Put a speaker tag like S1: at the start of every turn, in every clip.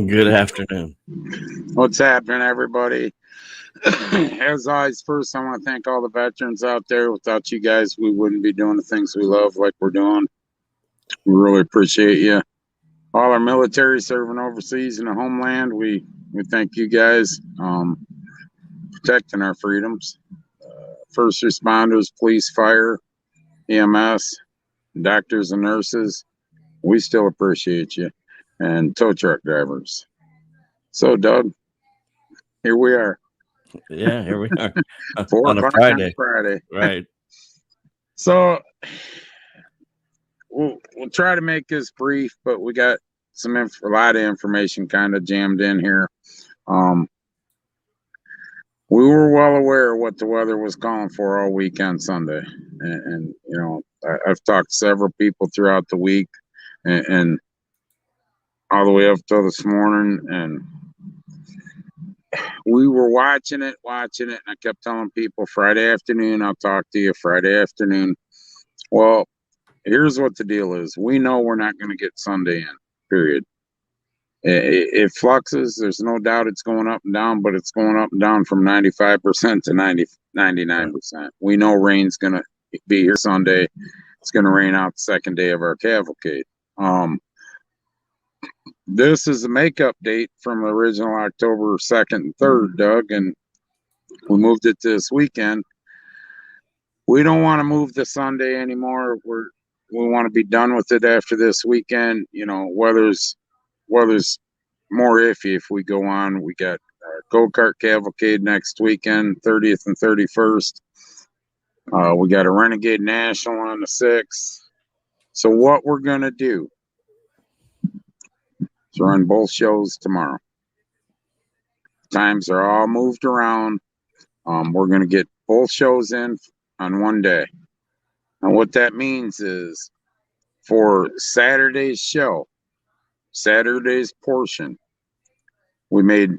S1: Good afternoon.
S2: What's happening, everybody? As always, first, I want to thank all the veterans out there. Without you guys, we wouldn't be doing the things we love like we're doing. We really appreciate you. All our military serving overseas in the homeland, we thank you guys protecting our freedoms. First responders, police, fire, EMS, doctors and nurses, we still appreciate you. And tow truck drivers. So, Doug, here we are.
S1: Yeah, here we are
S2: 4
S1: on a
S2: o'clock
S1: Friday.
S2: on Friday.
S1: Right.
S2: So we'll try to make this brief, but we got a lot of information kind of jammed in here. We were well aware of what the weather was calling for all weekend Sunday, and you know, I've talked to several people throughout the week, and all the way up till this morning, and we were watching it, and I kept telling people Friday afternoon, I'll talk to you Friday afternoon. Well, here's what the deal is. We know we're not going to get Sunday in, period. It fluxes. There's no doubt it's going up and down, but it's going up and down from 95% to 99%. We know rain's going to be here Sunday. It's going to rain out the second day of our cavalcade. This is a makeup date from the original October 2nd and 3rd, Doug, and we moved it to this weekend. We don't want to move the Sunday anymore. We want to be done with it after this weekend. You know, weather's more iffy if we go on. We got go-kart cavalcade next weekend, 30th and 31st. We got a Renegade National on the 6th. So what we're going to do is run both shows tomorrow. Times are all moved around. We're going to get both shows in on one day. And what that means is for Saturday's show, Saturday's portion, we made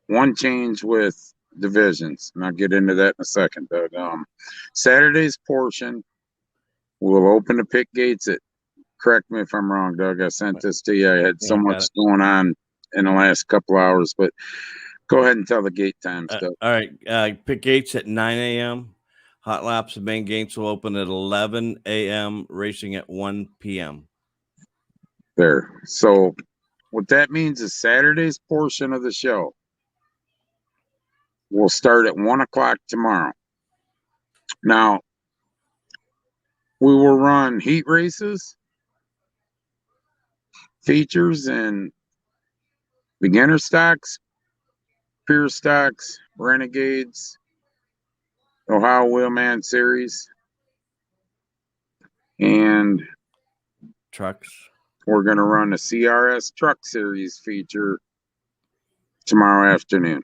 S2: one change with divisions, and I'll get into that in a second, Doug. Saturday's portion, we'll open the pit gates at, correct me if I'm wrong, Doug, I sent this to you. I had so much going on in the last couple hours, but go ahead and tell the gate times, Doug.
S1: All right, pit gates at 9 a.m. Hot laps and main gates will open at 11 a.m., racing at 1 p.m.
S2: There. So what that means is Saturday's portion of the show will start at 1 o'clock tomorrow. Now, we will run heat races, features, and beginner stocks, pure stocks, renegades, Ohio Wheelman Series, and
S1: trucks.
S2: We're going to run a CRS Truck Series feature tomorrow afternoon.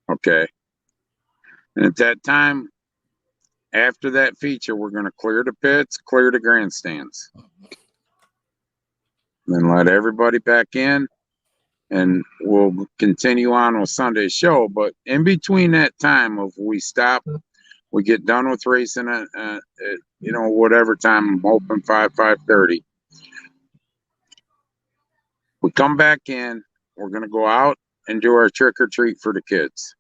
S2: Okay. And at that time, after that feature, we're going to clear the pits, clear the grandstands. Then let everybody back in, and we'll continue on with Sunday's show. But in between that time of we stop, we get done with racing at you know, whatever time, I'm open 5:30. We come back in, we're going to go out and do our trick or treat for the kids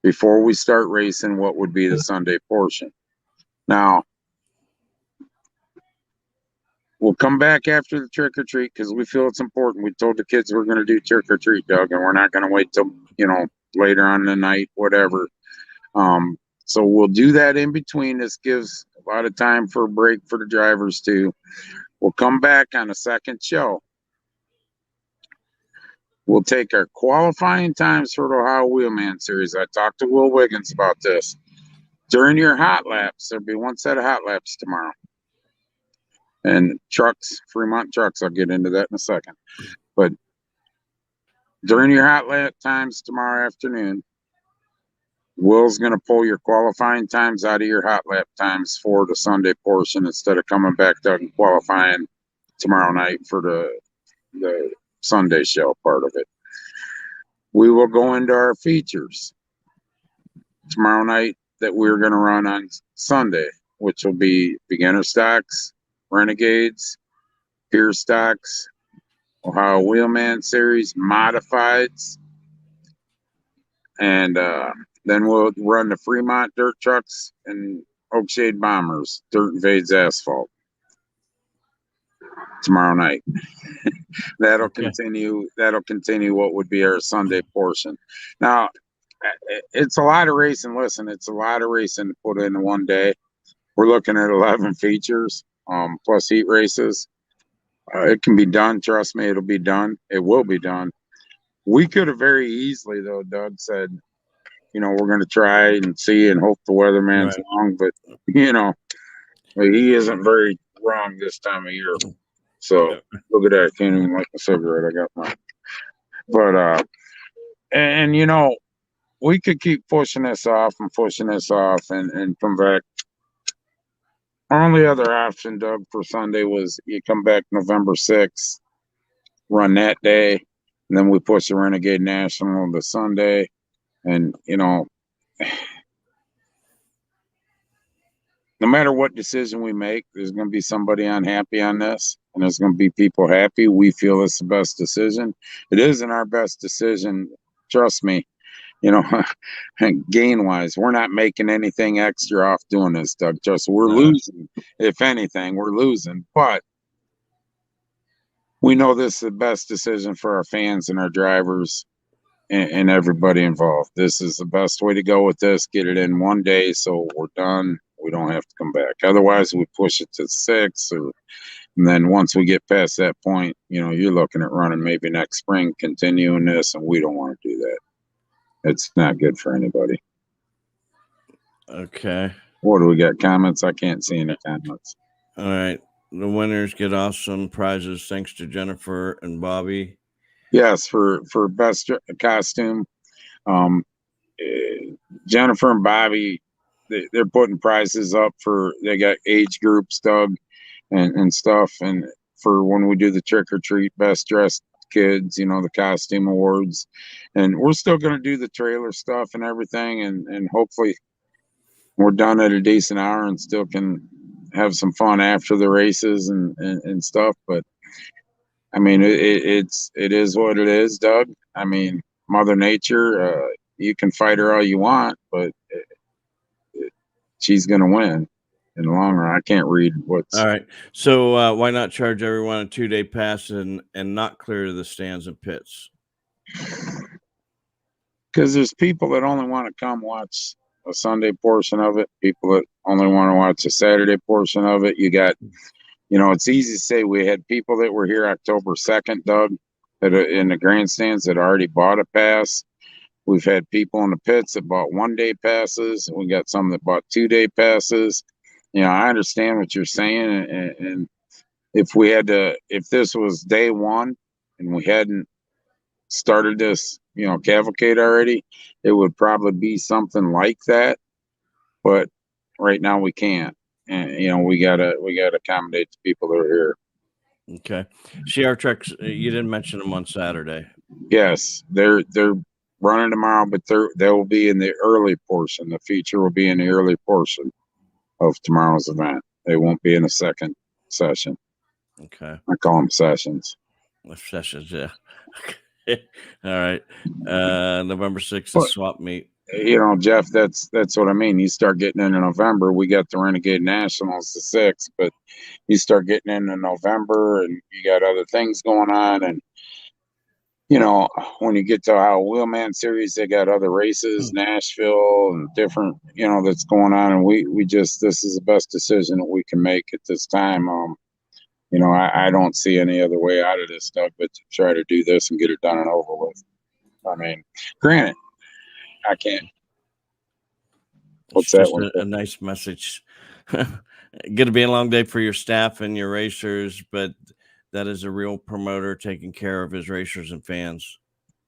S2: before we start racing what would be the Sunday portion. Now, we'll come back after the trick or treat because we feel it's important. We told the kids we're going to do trick or treat, Doug, and we're not going to wait till, you know, later on in the night, whatever. So we'll do that in between. This gives a lot of time for a break for the drivers too. We'll come back on a second show. We'll take our qualifying times for the Ohio Wheelman Series. I talked to Will Wiggins about this. During your hot laps, there'll be one set of hot laps tomorrow. And trucks, Fremont trucks, I'll get into that in a second. But during your hot lap times tomorrow afternoon, Will's going to pull your qualifying times out of your hot lap times for the Sunday portion instead of coming back down and qualifying tomorrow night for the Sunday show part of it. We will go into our features tomorrow night that we're going to run on Sunday, which will be beginner stocks, renegades, pure stocks, Ohio Wheelman Series modifieds, and then we'll run the Fremont dirt trucks and Oakshade Bombers, dirt invades asphalt tomorrow night. That'll continue. That'll continue what would be our Sunday portion. Now, it's a lot of racing. Listen, it's a lot of racing to put in one day. We're looking at 11 features, plus heat races. It can be done. Trust me, it'll be done. It will be done. We could have very easily, though, Doug said, we're going to try and see and hope the weatherman's wrong, but, he isn't very wrong this time of year. So look at that. I can't even light a cigarette. I got mine. But, and, we could keep pushing this off and come back. Our only other option, Doug, for Sunday was you come back November 6th, run that day, and then we push the Renegade National to Sunday. And, no matter what decision we make, there's going to be somebody unhappy on this, and there's going to be people happy. We feel it's the best decision. It isn't our best decision. Trust me. Gain wise, we're not making anything extra off doing this, Doug. Just we're losing. If anything, we're losing. But we know this is the best decision for our fans and our drivers and everybody involved. This is the best way to go with this. Get it in one day, so we're done. We don't have to come back. Otherwise, we push it to 6, and then once we get past that point, you're looking at running maybe next spring, continuing this, and we don't want to do that. It's not good for anybody.
S1: Okay.
S2: What do we got? Comments? I can't see any comments.
S1: All right. The winners get awesome prizes thanks to Jennifer and Bobby.
S2: Yes, for best costume. Jennifer and Bobby, they're putting prizes up they got age groups, Doug, and stuff. And for when we do the trick or treat, best dressed kids, the costume awards, and we're still going to do the trailer stuff and everything, and hopefully we're done at a decent hour and still can have some fun after the races and stuff. But I mean, it is what it is, Doug. I mean, Mother Nature, you can fight her all you want, but she's going to win in the long run. I can't read what's...
S1: All right. So why not charge everyone a 2-day pass and not clear the stands and pits?
S2: Because there's people that only want to come watch a Sunday portion of it, people that only want to watch a Saturday portion of it. You got, it's easy to say we had people that were here October 2nd, Doug, that in the grandstands that already bought a pass. We've had people in the pits that bought 1-day passes. We got some that bought 2-day passes. I understand what you're saying, and if this was day one and we hadn't started this, cavalcade already, it would probably be something like that. But right now we can't, and we gotta accommodate the people that are here.
S1: Okay, CR Treks, you didn't mention them on Saturday.
S2: Yes, they're running tomorrow, but they will be in the early portion. The feature will be in the early portion of tomorrow's event. They won't be in the second session.
S1: Okay.
S2: I call them sessions.
S1: Sessions, yeah. All right. November 6th is swap meet.
S2: Jeff, that's what I mean. You start getting into November. We got the Renegade Nationals the 6th, but you start getting into November and you got other things going on. And, when you get to our Wheelman Series, they got other races, Nashville and different, that's going on. And this is the best decision that we can make at this time. I don't see any other way out of this stuff but to try to do this and get it done and over with. I mean, granted, I can't. What's that one?
S1: A nice message. Going to be a long day for your staff and your racers, but that is a real promoter taking care of his racers and fans.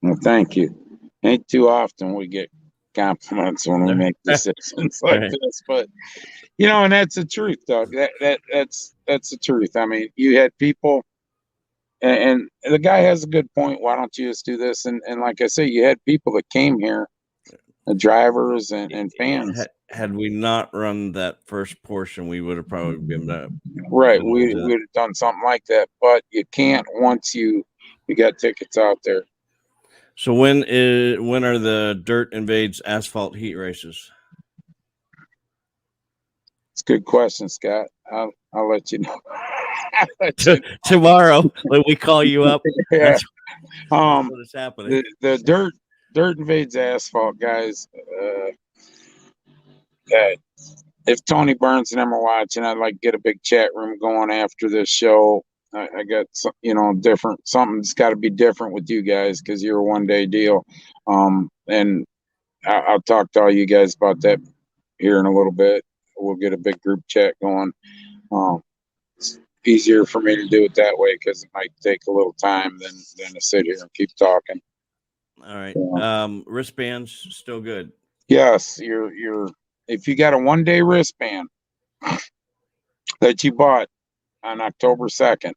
S2: Well, thank you. Ain't too often we get compliments when we make decisions like this, but and that's the truth, Doug. That's the truth. I mean, you had people, and the guy has a good point. Why don't you just do this? And like I say, you had people that came here, the drivers and fans.
S1: Had we not run that first portion, we would have probably been
S2: right. We would have done something like that, but you can't once you You got tickets out there.
S1: So when are the Dirt Invades Asphalt Heat races?
S2: It's a good question, Scott. I'll let you know.
S1: Tomorrow when we call you up.
S2: Yeah.
S1: That's what is happening.
S2: The Dirt Invades Asphalt guys. If Tony Burns and them are watching, I'd like to get a big chat room going after this show. I got some, different. Something's got to be different with you guys because you're a one-day deal. And I'll talk to all you guys about that here in a little bit. We'll get a big group chat going. It's easier for me to do it that way because it might take a little time than to sit here and keep talking.
S1: All right. Wristbands still good.
S2: Yes, if you got a one-day wristband that you bought on October 2nd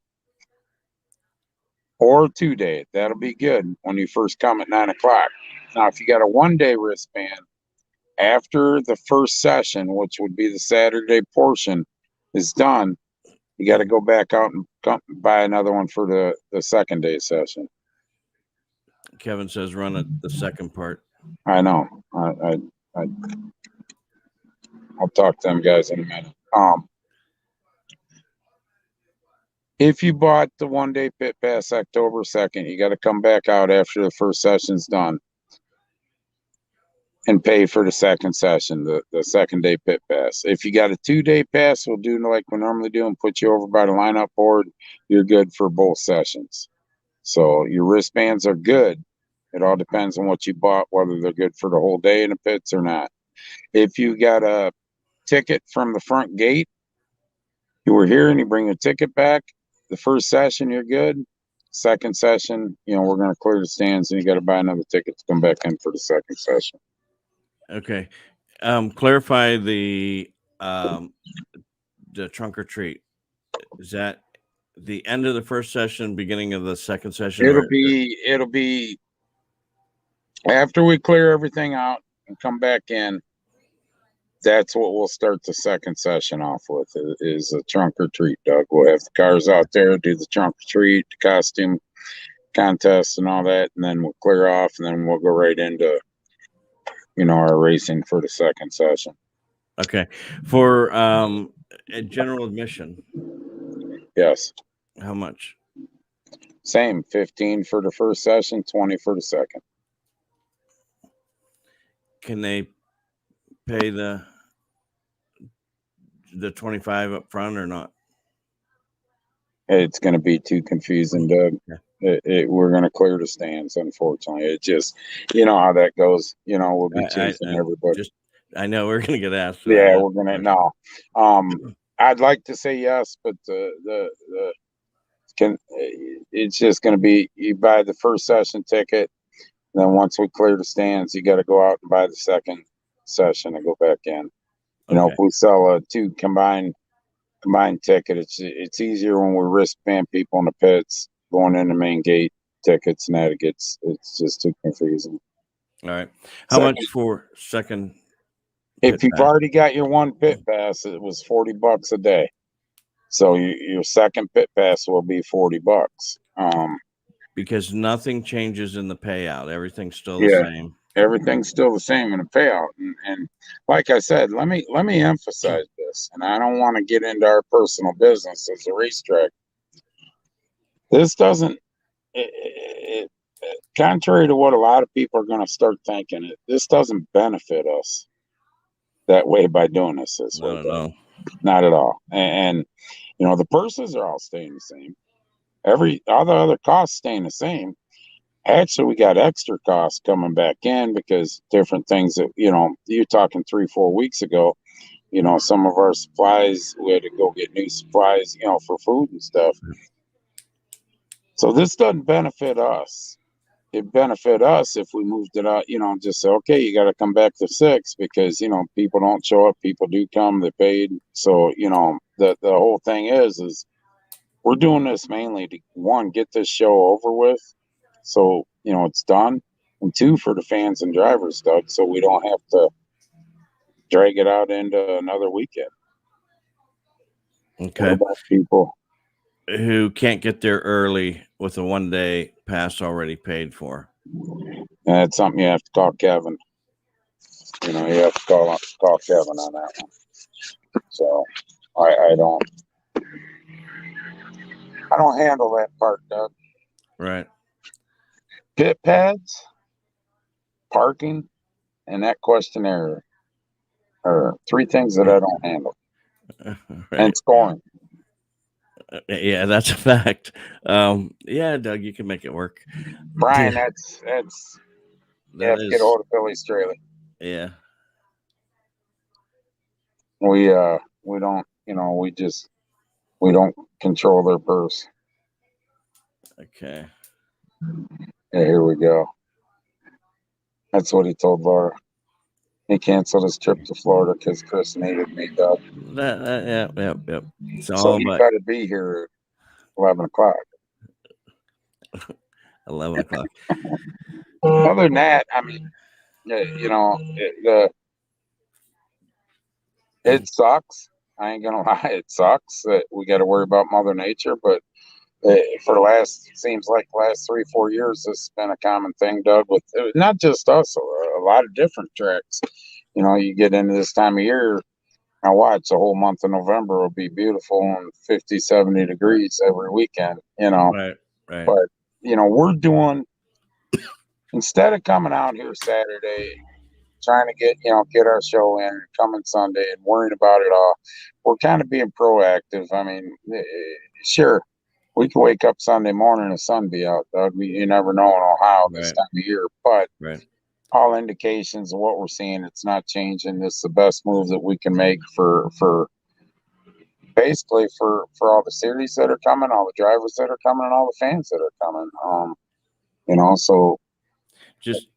S2: or 2-day, that'll be good when you first come at 9 o'clock. Now, if you got a one-day wristband after the first session, which would be the Saturday portion, is done, you got to go back out and buy another one for the second day session.
S1: Kevin says run it the second part.
S2: I know. I'll talk to them guys in a minute. If you bought the one-day pit pass October 2nd, you got to come back out after the first session's done and pay for the second session, the second day pit pass. If you got a 2-day pass, we'll do like we normally do and put you over by the lineup board. You're good for both sessions. So your wristbands are good. It all depends on what you bought, whether they're good for the whole day in the pits or not. If you got a ticket from the front gate, you were here and you bring your ticket back, the first session, you're good. Second session, we're going to clear the stands and you got to buy another ticket to come back in for the second session.
S1: Okay. Clarify the trunk or treat. Is that the end of the first session, beginning of the second session?
S2: It'll be after we clear everything out and come back in. That's what we'll start the second session off with is a trunk or treat, Doug. We'll have the cars out there, do the trunk or treat, the costume contest and all that, and then we'll clear off and then we'll go right into our racing for the second session.
S1: Okay. For a general admission.
S2: Yes.
S1: How much?
S2: Same, 15 for the first session, 20 for the second.
S1: Can they pay the 25 up front or not?
S2: It's going to be too confusing, Doug. Yeah. We're going to clear the stands, unfortunately. It just, how that goes. We'll be chasing everybody.
S1: I know we're going to get asked.
S2: Yeah, we're going to know. I'd like to say yes, but it's just going to be you buy the first session ticket. Then once we clear the stands, you got to go out and buy the second session and go back in. If we sell a two combined ticket, it's easier when we wristband people in the pits going in the main gate tickets, and that it's just too confusing.
S1: All right. How much for second?
S2: If you've already got your one pit pass, it was $40 a day. So your second pit pass will be $40.
S1: Because nothing changes in the payout. Everything's still the same.
S2: Everything's still the same in the payout. And like I said, let me emphasize this. And I don't want to get into our personal business as a racetrack. This doesn't, contrary to what a lot of people are going to start thinking, this doesn't benefit us that way by doing this way.
S1: No.
S2: Not at all. And the purses are all staying the same. All the other costs staying the same. Actually, we got extra costs coming back in because different things that, you're talking 3-4 weeks ago, some of our supplies, we had to go get new supplies, for food and stuff. So this doesn't benefit us. It benefit us if we moved it out, just say, okay, you got to come back to 6 because, people don't show up. People do come, they paid. So, the whole thing is we're doing this mainly to, 1, get this show over with. So, it's done. And 2, for the fans and drivers, Doug, so we don't have to drag it out into another weekend.
S1: Okay.
S2: What about people
S1: who can't get there early with a one-day pass already paid for.
S2: And that's something you have to call Kevin. You have to call Kevin on that one. So I don't handle that part, Doug.
S1: Right.
S2: Pit pads, parking, and that questionnaire are 3 things that I don't handle.
S1: Right.
S2: And scoring.
S1: Yeah, that's a fact. Yeah, Doug, you can make it work.
S2: Brian, that's you have to get a hold of Billy Straley.
S1: Yeah.
S2: We don't, we don't control their purse.
S1: Okay.
S2: Yeah, here we go. That's what he told Laura. He canceled his trip to Florida because Chris needed me, Doug.
S1: Yep.
S2: So you better be here at 11 o'clock.
S1: 11 o'clock.
S2: Other than that, I mean, it sucks. I ain't gonna lie, it sucks that we got to worry about Mother Nature. But for seems like last 3-4 years, this has been a common thing, Doug. With not just us, a lot of different tracks. You get into this time of year. Now watch, the whole month of November will be beautiful and 50, 70 degrees every weekend.
S1: Right.
S2: But we're doing, instead of coming out here Saturday trying to get our show in coming Sunday and worrying about it all, we're kind of being proactive. I mean, sure, we can wake up Sunday morning and the sun be out, Doug. You never know in Ohio this time of year, but all indications of what we're seeing, it's not changing. This is the best move that we can make for basically for all the series that are coming, all the drivers that are coming, and all the fans that are coming. So
S1: just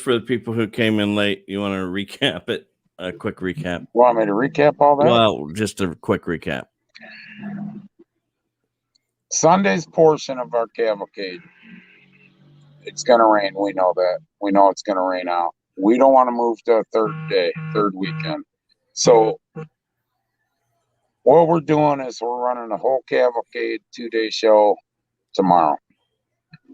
S1: for the people who came in late, you want to recap it? A quick recap.
S2: Want me to recap all that?
S1: Well, just a quick recap.
S2: Sunday's portion of our cavalcade, it's going to rain. We know that. We know it's going to rain out. We don't want to move to a third weekend. So what we're doing is we're running a whole cavalcade 2-day show tomorrow.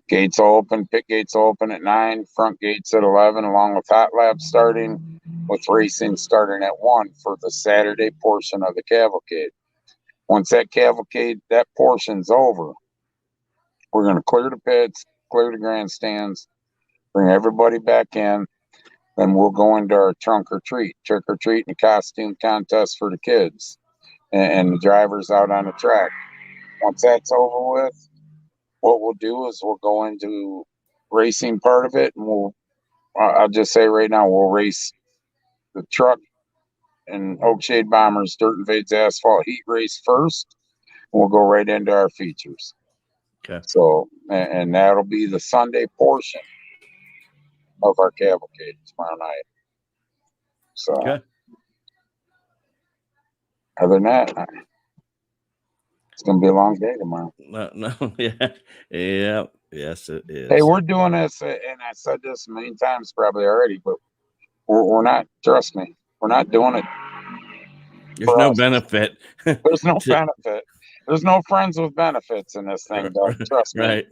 S2: Gates will open, pit gates will open at 9, front gates at 11, along with hot laps starting, with racing starting at 1 for the Saturday portion of the cavalcade. Once that portion's over, we're going to clear the pits, clear the grandstands, bring everybody back in. Then we'll go into our trick or treat and a costume contest for the kids and the drivers out on the track. Once that's over with, what we'll do is we'll go into racing part of it, and I'll just say right now, we'll race the truck and Oakshade Bombers Dirt Invades Asphalt heat race first. And we'll go right into our features.
S1: Okay.
S2: So, and that'll be the Sunday portion of our cavalcade tomorrow night. So,
S1: okay.
S2: Other than that, it's going to be a long day tomorrow.
S1: No, yeah, yes, it is.
S2: Hey, we're doing this, and I said this many times probably already, but we're not, trust me, we're not doing it.
S1: There's no benefit.
S2: There's no benefit. There's no friends with benefits in this thing, Doug. Trust me.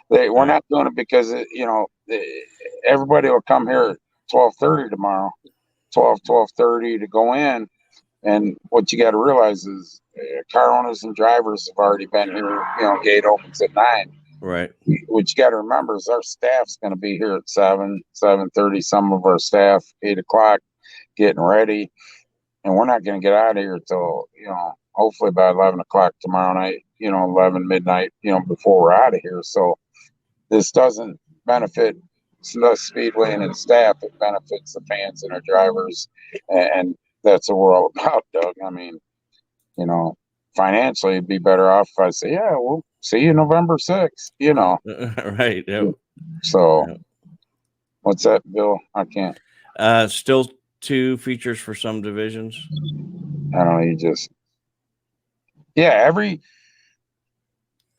S1: Right.
S2: We're not doing it because, everybody will come here at 12:30 tomorrow, 12:30 to go in. And what you got to realize is car owners and drivers have already been here. Gate opens at 9.
S1: Right.
S2: What you got to remember is our staff's going to be here at 7:30. Some of our staff 8 o'clock getting ready, and we're not going to get out of here till hopefully by 11 o'clock tomorrow night. 11 midnight. Before we're out of here. So this doesn't benefit Sandusky Speedway and its staff. It benefits the fans and our drivers, and that's what we're all about, Doug. I mean, financially, it'd be better off if I say, yeah, we'll see you November 6th,
S1: Right. Yep.
S2: So, What's that, Bill? I can't.
S1: Still 2 features for some divisions.
S2: I don't know.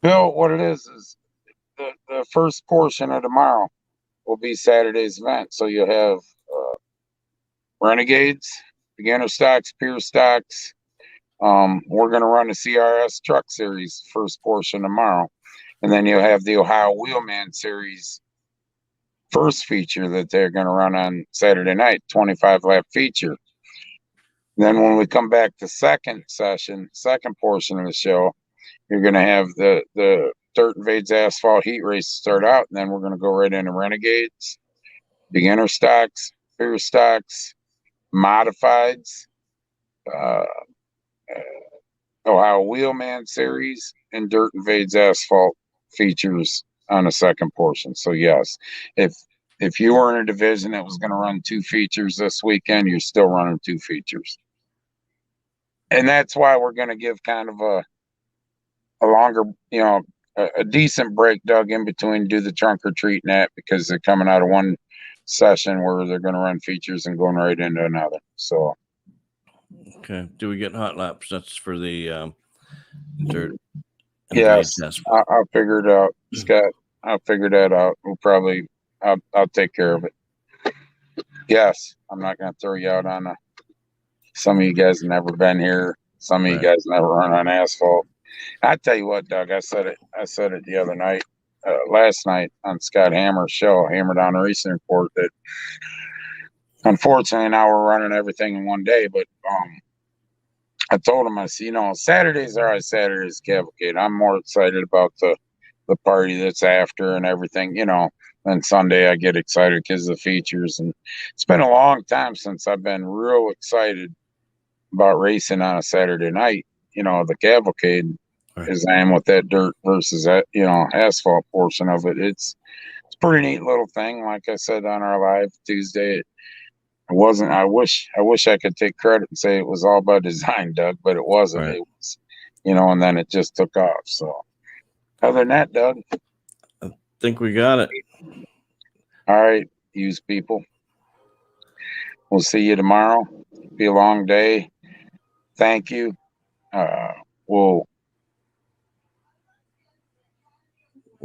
S2: Bill, what it is the first portion of tomorrow will be Saturday's event. So you'll have Renegades, beginner stocks, pure stocks. We're going to run the CRS truck series first portion tomorrow. And then you'll have the Ohio Wheelman Series first feature that they're going to run on Saturday night, 25 lap feature. Then when we come back to second portion of the show, you're going to have the Dirt Invades Asphalt Heat Race start out, and then we're going to go right into Renegades, beginner stocks, bigger stocks, modifieds, Ohio Wheelman Series, and Dirt Invades Asphalt features on a second portion. So yes, if you were in a division that was going to run 2 features this weekend, you're still running 2 features. And that's why we're going to give kind of a longer, a decent break, Doug, in between, do the trunk or treat and that, because they're coming out of one session where they're going to run features and going right into another. So
S1: okay, do we get hot laps? That's for the dirt.
S2: Yes, I'll figure it out, Scott. I'll figure that out. I'll take care of it. Yes, I'm not going to throw you out on some of you guys have never been here. Some of you guys never run on asphalt. I tell you what, Doug, I said it the other night, last night on Scott Hammer's show, Hammer Down Racing Report, that unfortunately now we're running everything in one day. But I told him, I said, Saturdays are always Saturdays cavalcade. I'm more excited about the party that's after and everything, Then Sunday I get excited because of the features. And it's been a long time since I've been real excited about racing on a Saturday night, the cavalcade, as I am with that dirt versus that, asphalt portion of it. It's a pretty neat little thing. Like I said on our live Tuesday, it wasn't. I wish I could take credit and say it was all by design, Doug, but it wasn't. Right. It was, and then it just took off. So other than that, Doug,
S1: I think we got it.
S2: All right, use people. We'll see you tomorrow. Be a long day. Thank you. We'll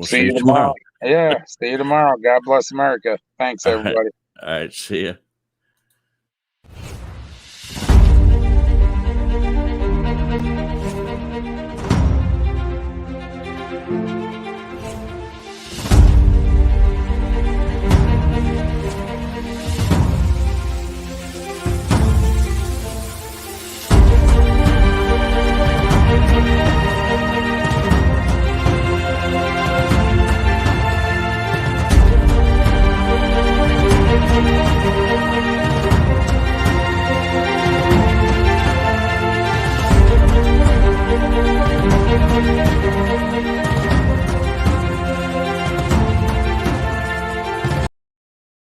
S2: see you tomorrow. Yeah, see you tomorrow. God bless America. Thanks, everybody.
S1: All right, see ya.